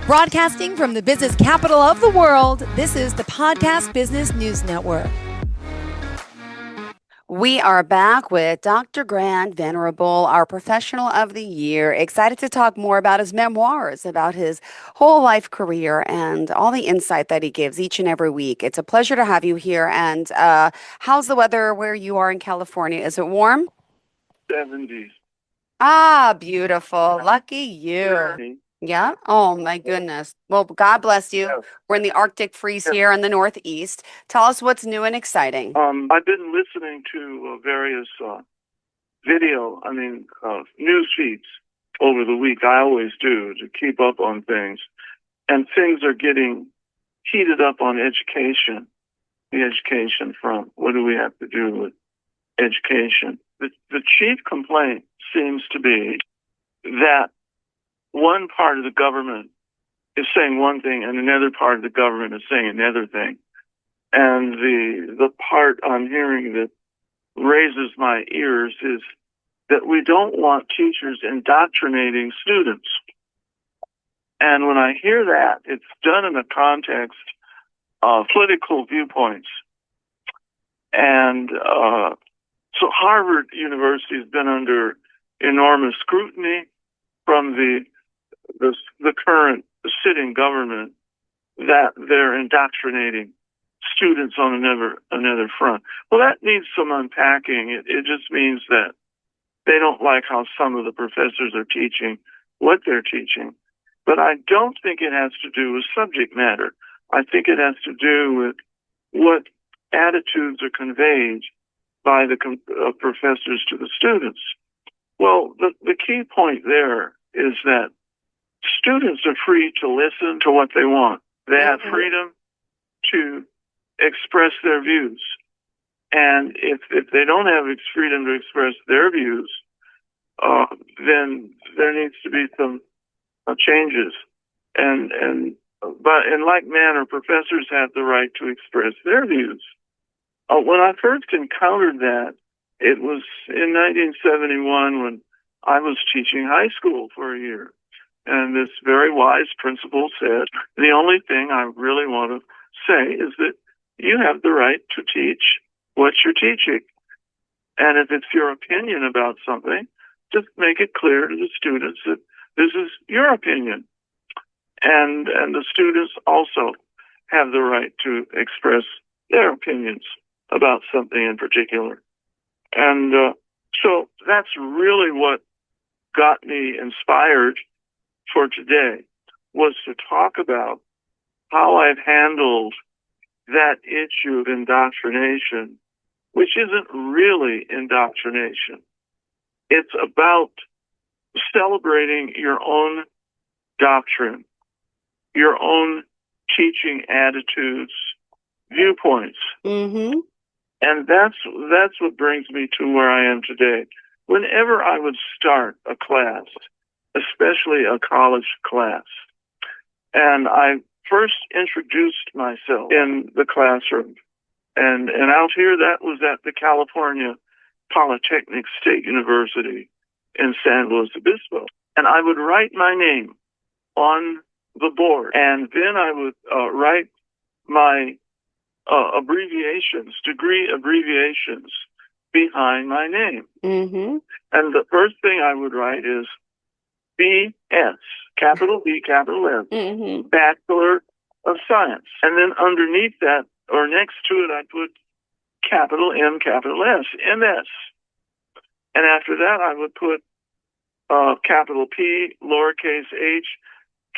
Broadcasting from the business capital of the world, this is the Podcast Business News Network. We are back with Dr. Grant Venerable, our Professional of the Year. Excited to talk more about his memoirs, about his whole life career, and all the insight that he gives each and every week. It's a pleasure to have you here. And how's the weather where you are in California? Is it warm? 70s. Ah, beautiful. Lucky you. Yeah. Oh, my goodness. Well, God bless you. Yes. We're in the Arctic freeze here in the Northeast. Tell us what's new and exciting. I've been listening to various news feeds over the week. I always do to keep up on things. And things are getting heated up on education, the education front. What do we have to do with education? The chief complaint seems to be that one part of the government is saying one thing and another part of the government is saying another thing. And the part I'm hearing that raises my ears is that we don't want teachers indoctrinating students. And when I hear that, it's done in the context of political viewpoints. And so Harvard University has been under enormous scrutiny from the current sitting government that they're indoctrinating students on another front. Well, that needs some unpacking. It just means that they don't like how some of the professors are teaching what they're teaching. But I don't think it has to do with subject matter. I think it has to do with what attitudes are conveyed by the professors to the students. Well, the key point there is that students are free to listen to what they want. They have freedom to express their views. And if they don't have freedom to express their views, then there needs to be some changes. But in like manner, professors have the right to express their views. When I first encountered that, it was in 1971 when I was teaching high school for a year. And this very wise principal said, the only thing I really want to say is that you have the right to teach what you're teaching. And if it's your opinion about something, just make it clear to the students that this is your opinion. And the students also have the right to express their opinions about something in particular. And so that's really what got me inspired for today, was to talk about how I've handled that issue of indoctrination, which isn't really indoctrination. It's about celebrating your own doctrine, your own teaching attitudes, viewpoints. Mm-hmm. And that's what brings me to where I am today. Whenever I would start a class, especially a college class, and I first introduced myself in the classroom, and out here that was at the California Polytechnic State University in San Luis Obispo, and I would write my name on the board, and then I would write my degree abbreviations behind my name. Mm-hmm. And the first thing I would write is BS, capital B, capital S, Mm-hmm. Bachelor of Science. And then underneath that, or next to it, I put capital M, capital S, MS. And after that, I would put capital P, lowercase h,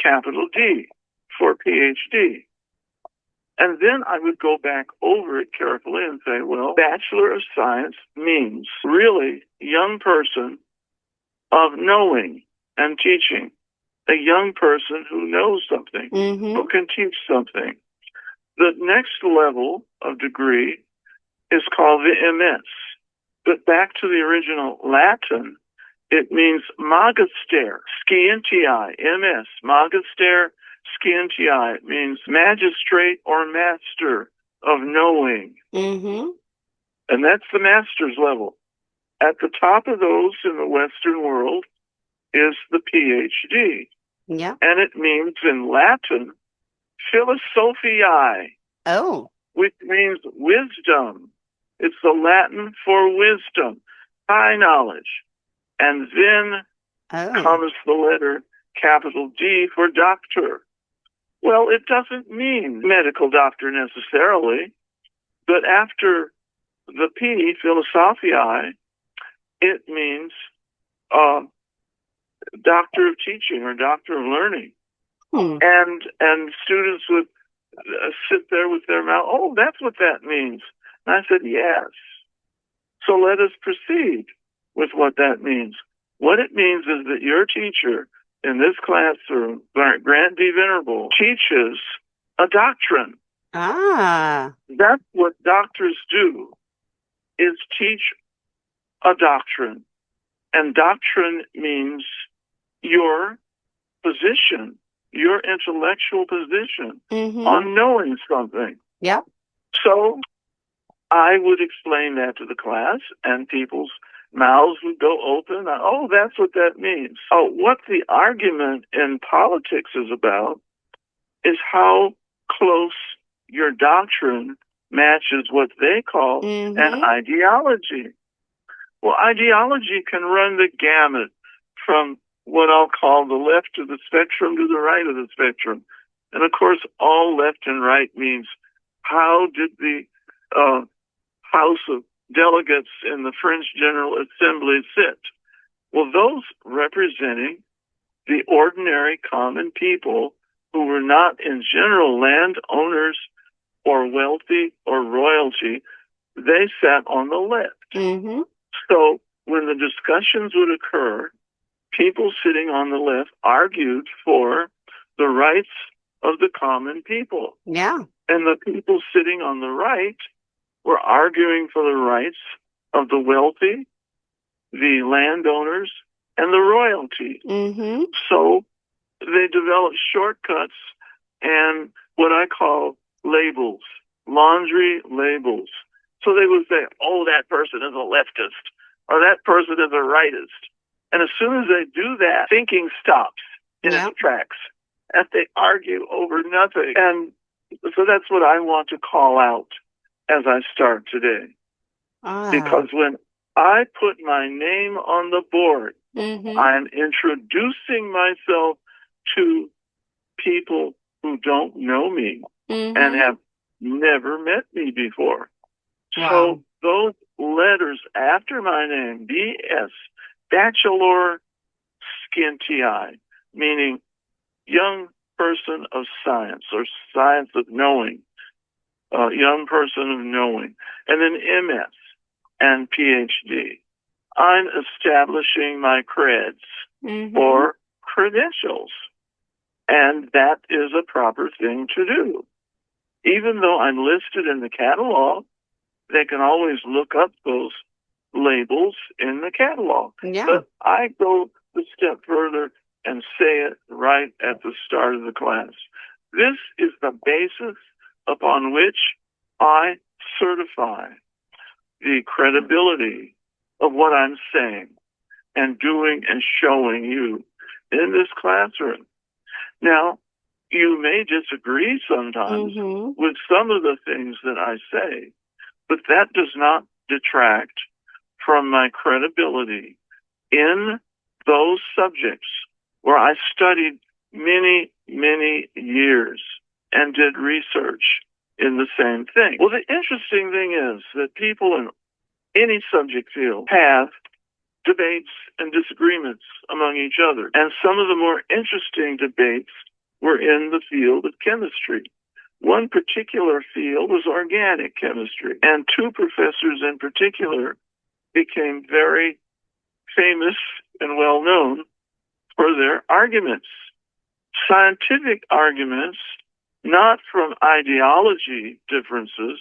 capital D for PhD. And then I would go back over it carefully and say, well, Bachelor of Science means really young person of knowing and teaching, a young person who knows something, Mm-hmm. who can teach something. The next level of degree is called the MS. But back to the original Latin, it means magister, scientiae, MS, magister, scientiae. It means magistrate or master of knowing. Mm-hmm. And that's the master's level. At the top of those in the Western world is the PhD. Yeah. And it means in Latin, philosophiae, Oh. which means wisdom. It's the Latin for wisdom, high knowledge. And then comes the letter capital D for doctor. Well, it doesn't mean medical doctor necessarily, but after the P, philosophiae, it means doctor of teaching or doctor of learning. And students would sit there with their mouth, oh, that's what that means. And I said, yes. So let us proceed with what that means. What it means is that your teacher in this classroom, Grant D. Venerable, teaches a doctrine. That's what doctors do, is teach a doctrine. And doctrine means your position, your intellectual position on knowing something. Yep. So I would explain that to the class, and people's mouths would go open. Oh, that's what that means. Oh, what the argument in politics is about is how close your doctrine matches what they call an ideology. Well, ideology can run the gamut from what I'll call the left of the spectrum to the right of the spectrum. And of course, all left and right means how did the House of Delegates in the French General Assembly sit? Well, those representing the ordinary common people who were not in general landowners or wealthy or royalty, they sat on the left. So when the discussions would occur, people sitting on the left argued for the rights of the common people. Yeah. And the people sitting on the right were arguing for the rights of the wealthy, the landowners, and the royalty. So they developed shortcuts and what I call labels, laundry labels. So they would say, oh, that person is a leftist, or that person is a rightist. And as soon as they do that, thinking stops in its tracks, and they argue over nothing. And so that's what I want to call out as I start today. Because when I put my name on the board, I'm introducing myself to people who don't know me and have never met me before. So those letters after my name, BS, Bachelor Scientiae, meaning young person of science or science of knowing, young person of knowing, and then MS and PhD. I'm establishing my creds or credentials, and that is a proper thing to do. Even though I'm listed in the catalog, they can always look up those labels in the catalog. But I go a step further and say it right at the start of the class. This is the basis upon which I certify the credibility of what I'm saying and doing and showing you in this classroom. Now, you may disagree sometimes with some of the things that I say, but that does not detract from my credibility in those subjects where I studied many, many years and did research in the same thing. Well, the interesting thing is that people in any subject field have debates and disagreements among each other. And some of the more interesting debates were in the field of chemistry. One particular field was organic chemistry, and two professors in particular became very famous and well known for their arguments. Scientific arguments, not from ideology differences,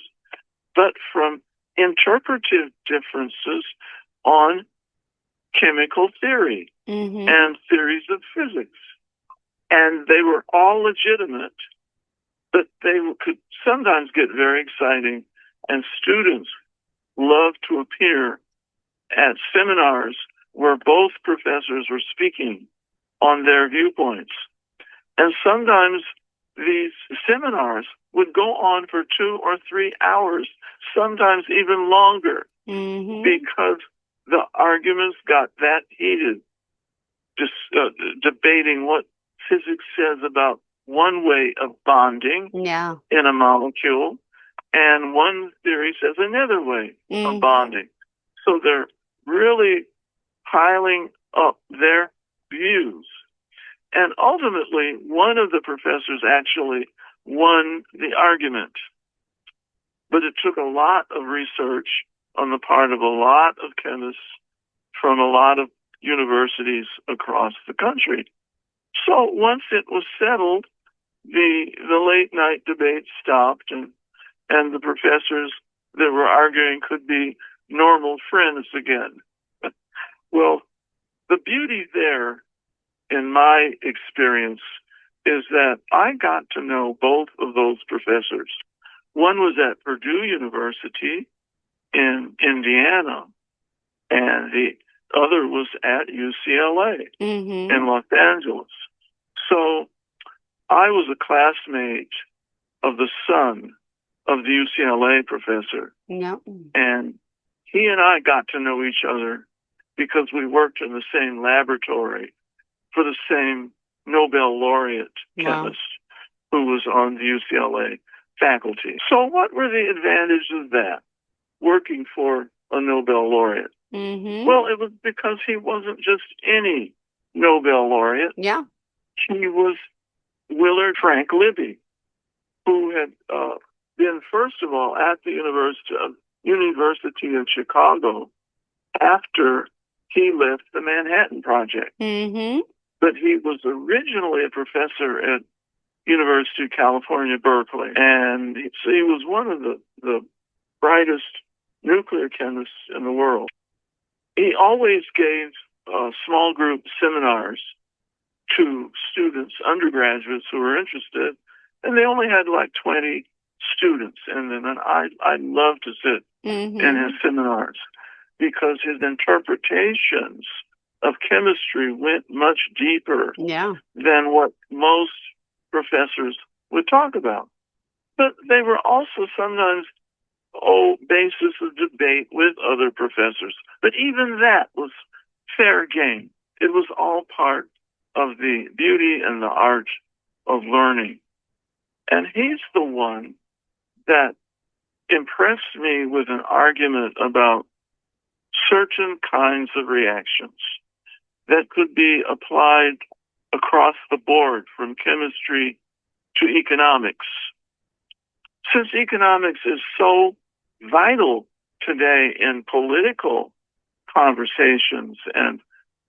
but from interpretive differences on chemical theory and theories of physics. And they were all legitimate, but they could sometimes get very exciting, and students love to appear at seminars where both professors were speaking on their viewpoints. And sometimes these seminars would go on for 2 or 3 hours, sometimes even longer, because the arguments got that heated, just debating what physics says about one way of bonding in a molecule, and one theory says another way of bonding. So they're really piling up their views. And ultimately, one of the professors actually won the argument. But it took a lot of research on the part of a lot of chemists from a lot of universities across the country. So once it was settled, the late night debate stopped, and the professors that were arguing could be normal friends again. Well, the beauty there, in my experience, is that I got to know both of those professors. One was at Purdue University in Indiana, and the other was at UCLA in Los Angeles. So I was a classmate of the son of the UCLA professor. And he and I got to know each other because we worked in the same laboratory for the same Nobel laureate chemist who was on the UCLA faculty. So what were the advantages of that, working for a Nobel laureate? Well, it was because he wasn't just any Nobel laureate. He was Willard Frank Libby, who had been, first of all, at the University of Chicago after he left the Manhattan Project. But he was originally a professor at University of California, Berkeley. And so he was one of the brightest nuclear chemists in the world. He always gave small group seminars to students, undergraduates who were interested, and they only had like 20 students in them. And I love to sit in his seminars because his interpretations of chemistry went much deeper than what most professors would talk about. But they were also sometimes basis of debate with other professors. But even that was fair game. It was all part of the beauty and the art of learning. And he's the one that impressed me with an argument about certain kinds of reactions that could be applied across the board, from chemistry to economics. Since economics is so vital today in political conversations and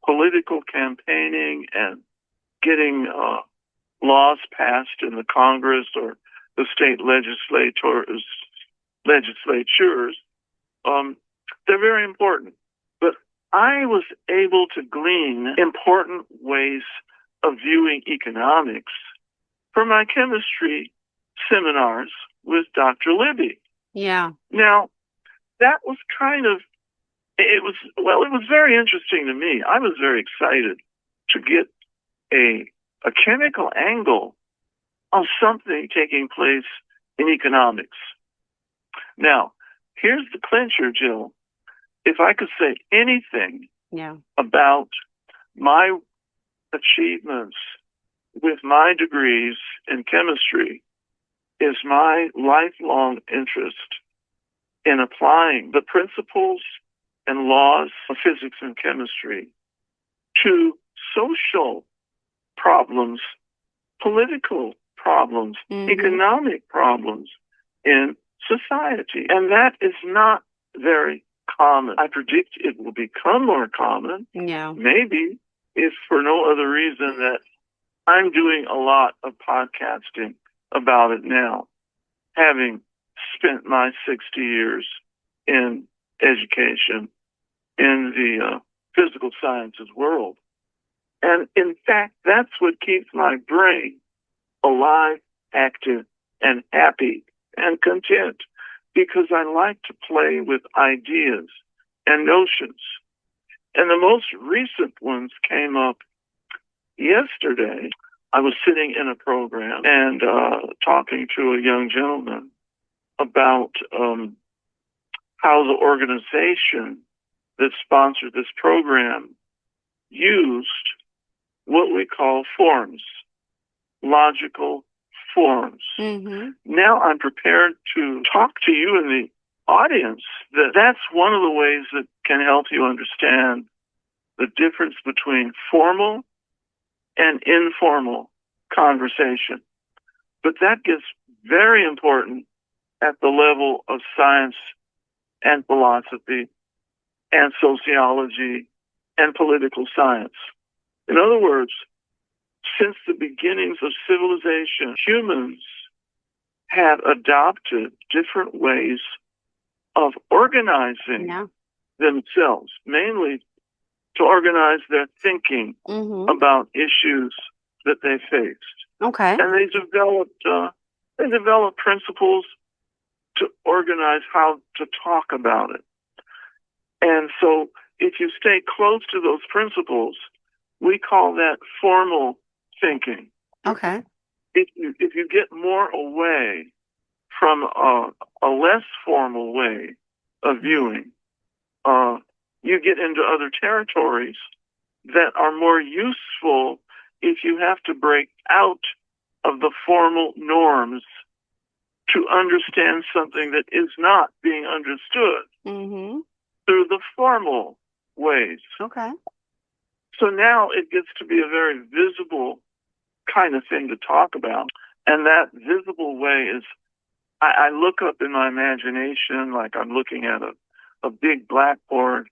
political campaigning and getting laws passed in the Congress or the state legislatures, they're very important. But I was able to glean important ways of viewing economics from my chemistry seminars with Dr. Libby. Now, that was it was very interesting to me. I was very excited to get a chemical angle on something taking place in economics. Now, here's the clincher, Jill. If I could say anything about my achievements with my degrees in chemistry, is my lifelong interest in applying the principles and laws of physics and chemistry to social problems, political problems, economic problems in society. And that is not very common. I predict it will become more common. Maybe if for no other reason that I'm doing a lot of podcasting about it now, having spent my 60 years in education in the physical sciences world. And in fact, that's what keeps my brain alive, active, and happy and content, because I like to play with ideas and notions. And the most recent ones came up yesterday. I was sitting in a program and talking to a young gentleman about how the organization that sponsored this program used what we call forms, logical forms. Mm-hmm. Now I'm prepared to talk to you in the audience that's one of the ways that can help you understand the difference between formal and informal conversation. But that gets very important at the level of science and philosophy and sociology and political science. In other words, since the beginnings of civilization, humans have adopted different ways of organizing themselves, mainly to organize their thinking about issues that they faced. Okay. And they developed principles to organize how to talk about it. And so if you stay close to those principles, we call that formal thinking. Okay. If you get more away from a less formal way of viewing, you get into other territories that are more useful if you have to break out of the formal norms to understand something that is not being understood through the formal ways. Okay. So now it gets to be a very visible kind of thing to talk about. And that visible way is, I look up in my imagination like I'm looking at a big blackboard,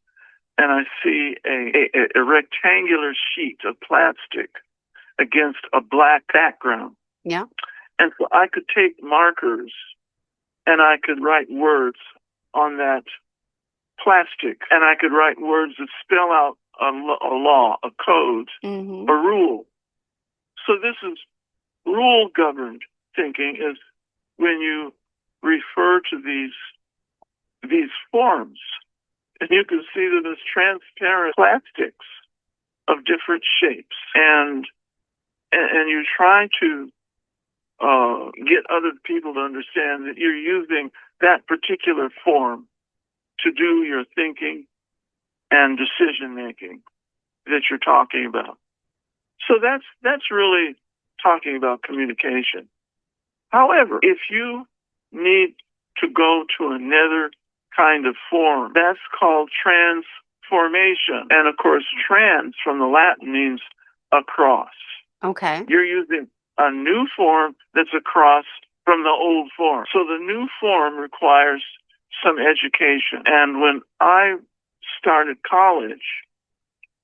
and I see a rectangular sheet of plastic against a black background. Yeah. And so I could take markers and I could write words on that plastic, and I could write words that spell out a law, a code, a rule. So this is rule-governed thinking, is when you refer to these forms, and you can see them as transparent plastics of different shapes, and you try to get other people to understand that you're using that particular form to do your thinking and decision making that you're talking about. So that's really talking about communication. However, if you need to go to another kind of form, that's called transformation. And of course, trans from the Latin means across. Okay. You're using a new form that's across from the old form. So the new form requires some education. And when I started college,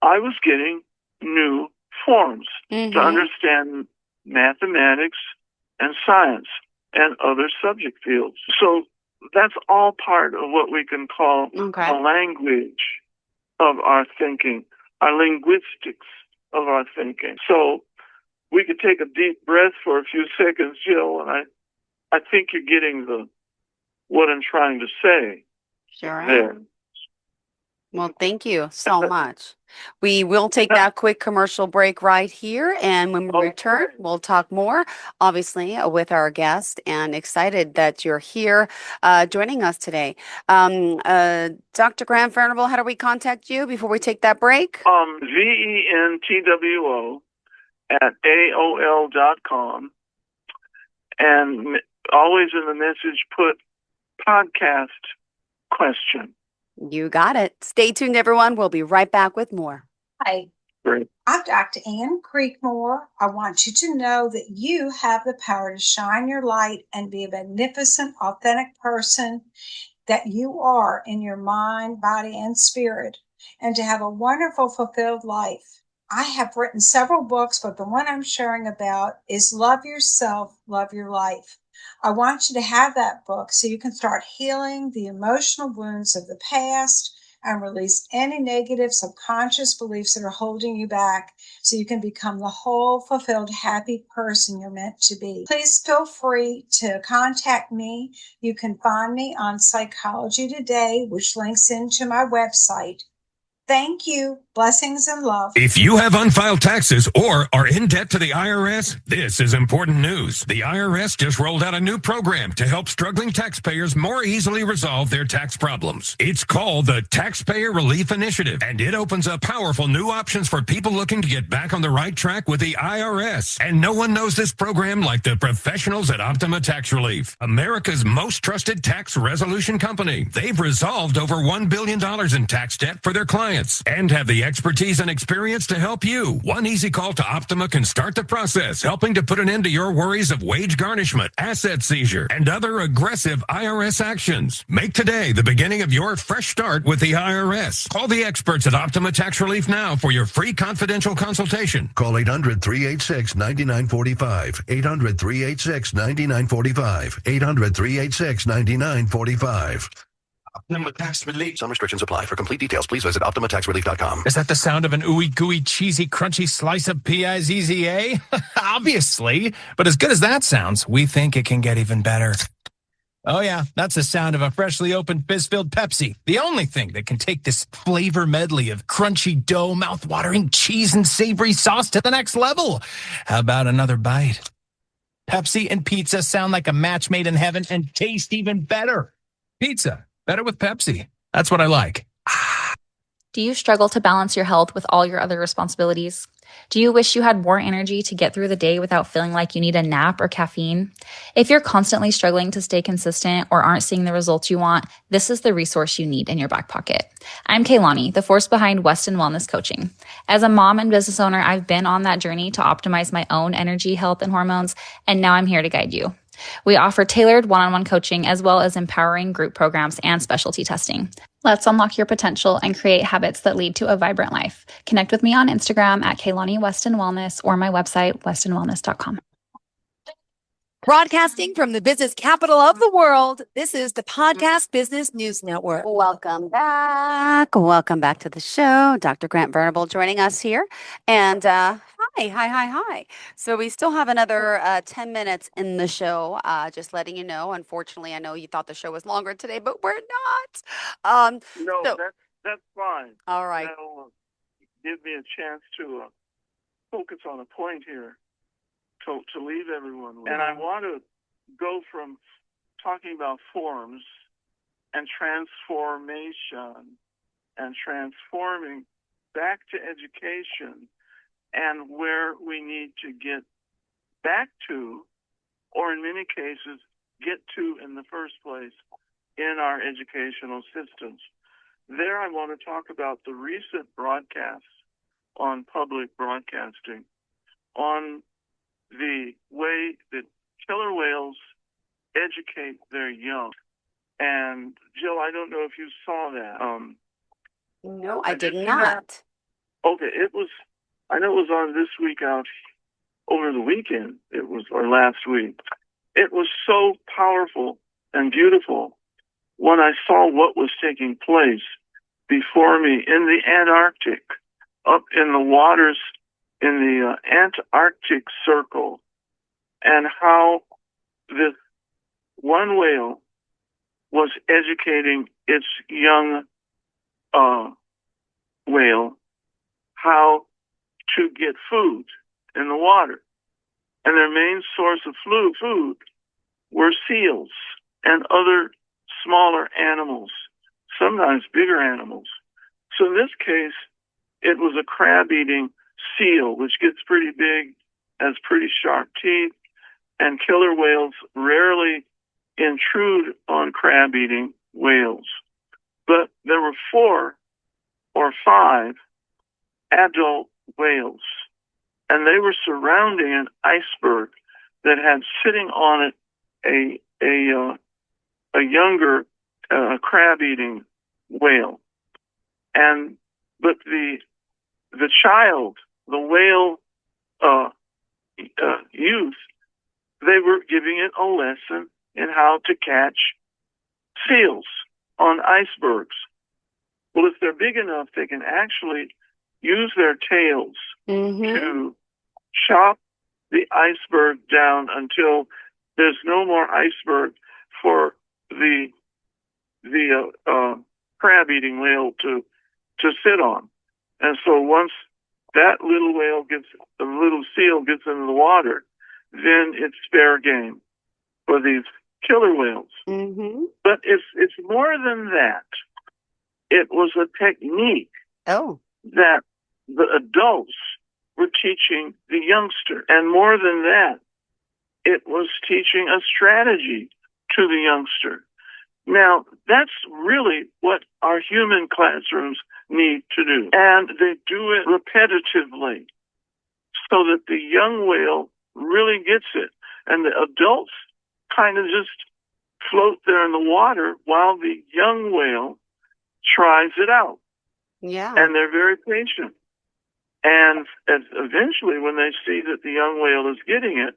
I was getting new forms to understand mathematics and science and other subject fields. So that's all part of what we can call a language of our thinking, our linguistics of our thinking. So we could take a deep breath for a few seconds, Jill, and I think you're getting what I'm trying to say. Sure there. am. Well, thank you so much. We will take that quick commercial break right here, and when we return, we'll talk more, obviously, with our guest, and excited that you're here joining us today. Dr. Graham Venerable, how do we contact you before we take that break? VENTWO at AOL.com, and always in the message put podcast question. You got it. Stay tuned, everyone. We'll be right back with more. Hi, Great. I'm Dr. Ann Creekmore. I want you to know that you have the power to shine your light and be a magnificent, authentic person that you are in your mind, body, and spirit, and to have a wonderful, fulfilled life. I have written several books, but the one I'm sharing about is Love Yourself, Love Your Life. I want you to have that book so you can start healing the emotional wounds of the past and release any negative subconscious beliefs that are holding you back so you can become the whole, fulfilled, happy person you're meant to be. Please feel free to contact me. You can find me on Psychology Today, which links into my website. Thank you. Blessings and love. If you have unfiled taxes or are in debt to the IRS, this is important news. The IRS just rolled out a new program to help struggling taxpayers more easily resolve their tax problems. It's called the Taxpayer Relief Initiative, and it opens up powerful new options for people looking to get back on the right track with the IRS. And no one knows this program like the professionals at Optima Tax Relief, America's most trusted tax resolution company. They've resolved over $1 billion in tax debt for their clients and have the expertise and experience to help you. One easy call to Optima can start the process, helping to put an end to your worries of wage garnishment, asset seizure, and other aggressive IRS actions. Make today the beginning of your fresh start with the IRS. Call the experts at Optima Tax Relief now for your free confidential consultation. Call 800-386-9945. 800-386-9945. 800-386-9945. Optima Tax Relief. Some restrictions apply. For complete details, please visit OptimaTaxRelief.com. Is that the sound of an ooey gooey, cheesy, crunchy slice of P-I-Z-Z-A? Obviously. But as good as that sounds, we think it can get even better. Oh yeah, that's the sound of a freshly opened fizz-filled Pepsi. The only thing that can take this flavor medley of crunchy dough, mouth-watering cheese, and savory sauce to the next level. How about another bite? Pepsi and pizza sound like a match made in heaven and taste even better. Pizza. Better with Pepsi. That's what I like. Do you struggle to balance your health with all your other responsibilities? Do you wish you had more energy to get through the day without feeling like you need a nap or caffeine? If you're constantly struggling to stay consistent or aren't seeing the results you want, this is the resource you need in your back pocket. I'm Kaylani, the force behind Weston Wellness Coaching. As a mom and business owner, I've been on that journey to optimize my own energy, health, and hormones, and now I'm here to guide you. We offer tailored one-on-one coaching as well as empowering group programs and specialty testing. Let's unlock your potential and create habits that lead to a vibrant life. Connect with me on Instagram at Kaylani Weston Wellness or my website, westonwellness.com. Broadcasting from the business capital of the world, this is the Podcast Business News Network. Welcome back. Welcome back to the show. Dr. Grant Venerable joining us here. And hi. So we still have another 10 minutes in the show. Just letting you know. Unfortunately, I know you thought the show was longer today, but we're not. No, so- that's fine. All right. That'll give me a chance to focus on a point here to leave everyone with. And I want to go from talking about forms and transformation and transforming back to education and where we need to get back to, or in many cases, get to in the first place in our educational systems. There I want to talk about the recent broadcasts on public broadcasting on the way that killer whales educate their young. And Jill, I don't know if you saw that. No, I did not. Okay, I know it was on This Week Out over the weekend. Or last week. It was so powerful and beautiful when I saw what was taking place before me in the Antarctic, up in the waters in the Antarctic Circle, and how this one whale was educating its young whale how to get food in the water. And their main source of food were seals and other smaller animals, sometimes bigger animals. So in this case, it was a crab-eating seal, which gets pretty big, has pretty sharp teeth, and killer whales rarely intrude on crab-eating whales. But there were 4 or 5 adult whales, and they were surrounding an iceberg that had sitting on it a younger crab-eating whale. But the child, the whale youth, they were giving it a lesson in how to catch seals on icebergs. Well, if they're big enough, they can actually use their tails to chop the iceberg down until there's no more iceberg for the crab-eating whale to sit on. And so once that little seal gets into the water, then it's fair game for these killer whales. Mm-hmm. But it's more than that. It was a technique that the adults were teaching the youngster. And more than that, it was teaching a strategy to the youngster. Now, that's really what our human classrooms need to do. And they do it repetitively so that the young whale really gets it. And the adults kind of just float there in the water while the young whale tries it out. Yeah. And they're very patient. And eventually, when they see that the young whale is getting it,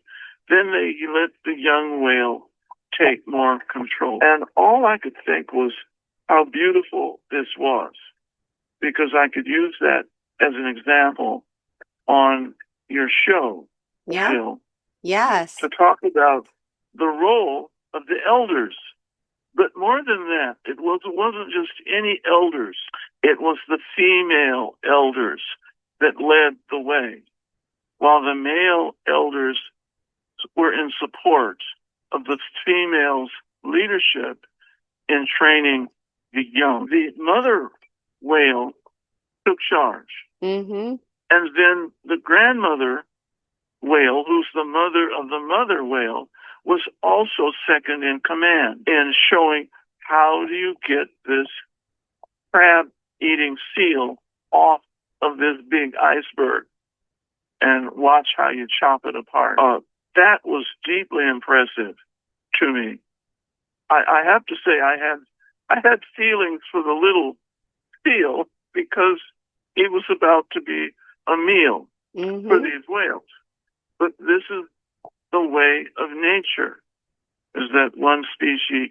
then they let the young whale take more control. And all I could think was how beautiful this was, because I could use that as an example on your show, Jill. Yes. To talk about the role of the elders. But more than that, it wasn't just any elders. It was the female elders that led the way, while the male elders were in support of the female's leadership in training the young. The mother whale took charge. Mm-hmm. And then the grandmother whale, who's the mother of the mother whale, was also second in command in showing how do you get this crab-eating seal off of this big iceberg and watch how you chop it apart. That was deeply impressive to me. I have to say I had feelings for the little seal because it was about to be a meal for these whales. But this is the way of nature, is that one species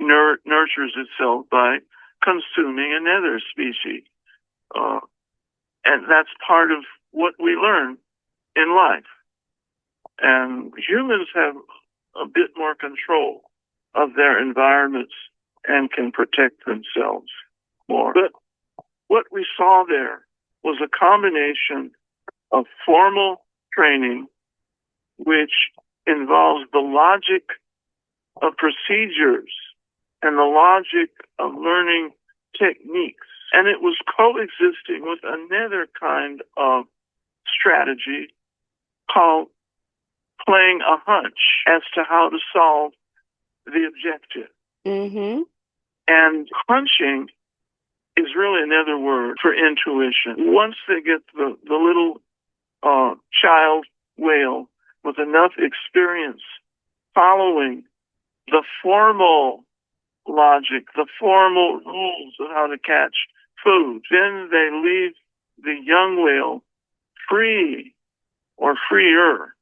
nurtures itself by consuming another species. And that's part of what we learn in life. And humans have a bit more control of their environments and can protect themselves more. But what we saw there was a combination of formal training, which involves the logic of procedures and the logic of learning techniques. And it was coexisting with another kind of strategy called playing a hunch as to how to solve the objective. Mm-hmm. And hunching is really another word for intuition. Once they get the little child whale with enough experience following the formal logic, the formal rules of how to catch food, then they leave the young whale free or freer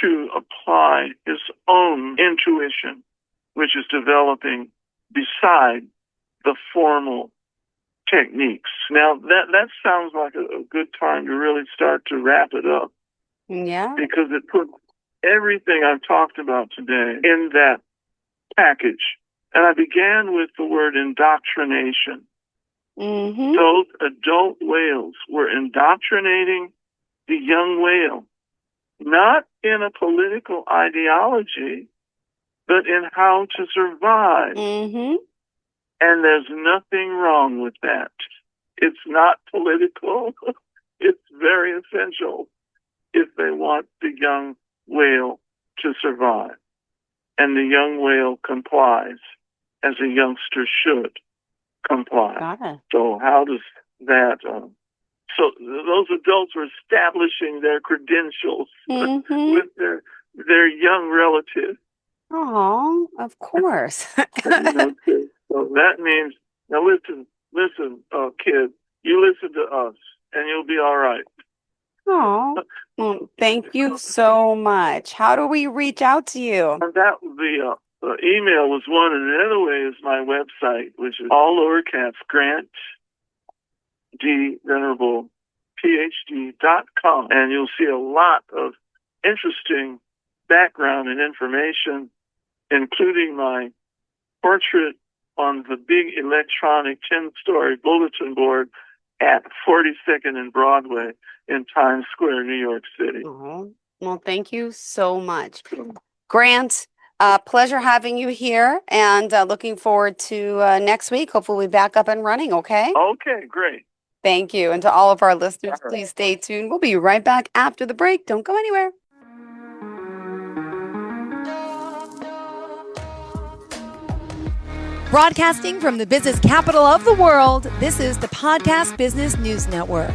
to apply his own intuition, which is developing beside the formal techniques. Now, that sounds like a good time to really start to wrap it up. Yeah. Because it puts everything I've talked about today in that package. And I began with the word indoctrination. Mm-hmm. Those adult whales were indoctrinating the young whale, not in a political ideology, but in how to survive. Mm-hmm. And there's nothing wrong with that. It's not political. It's very essential if they want the young whale to survive. And the young whale complies as a youngster should comply. Got it. So how does that... so those adults were establishing their credentials with their young relatives. Oh, of course. So that means, now listen, kid, you listen to us, and you'll be all right. Oh, well, thank you so much. How do we reach out to you? And that the email was one, and another way is my website, which is all lowercase Grant D Venerable PhD.com, and you'll see a lot of interesting background and information, including my portrait on the big electronic 10-story bulletin board at 42nd and Broadway in Times Square, New York City. Oh, well, thank you so much. Grant, pleasure having you here, and looking forward to next week. Hopefully we'll be back up and running, okay? Okay, great. Thank you. And to all of our listeners, please stay tuned. We'll be right back after the break. Don't go anywhere. Broadcasting from the business capital of the world, this is the Podcast Business News Network.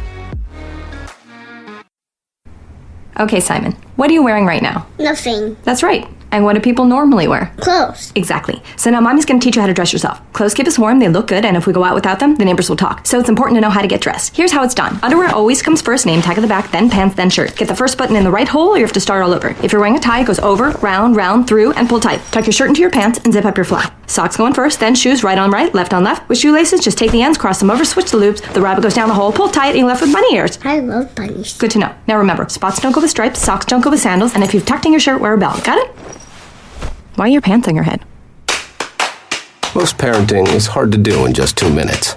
Okay, Simon, what are you wearing right now? Nothing. That's right. And what do people normally wear? Clothes. Exactly. So now Mommy's going to teach you how to dress yourself. Clothes keep us warm, they look good, and if we go out without them, the neighbors will talk. So it's important to know how to get dressed. Here's how it's done. Underwear always comes first, name tag at the back, then pants, then shirt. Get the first button in the right hole or you have to start all over. If you're wearing a tie, it goes over, round, through, and pull tight. Tuck your shirt into your pants and zip up your fly. Socks going first, then shoes right on right, left on left. With shoelaces, just take the ends, cross them over, switch the loops. The rabbit goes down the hole, pull tight, and you're left with bunny ears. I love bunnies. Good to know. Now remember, spots don't go with stripes, socks don't go with sandals, and if you've tucked in your shirt, wear a belt. Got it? Why are your pants on your head? Most parenting is hard to do in just 2 minutes.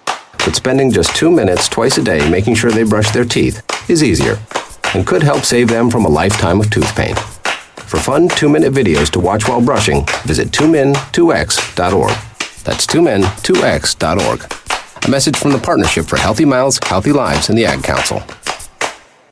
But spending just 2 minutes twice a day making sure they brush their teeth is easier and could help save them from a lifetime of tooth pain. For fun 2-minute videos to watch while brushing, visit 2min2x.org. That's 2min2x.org. A message from the Partnership for Healthy Mouths, Healthy Lives, and the Ad Council.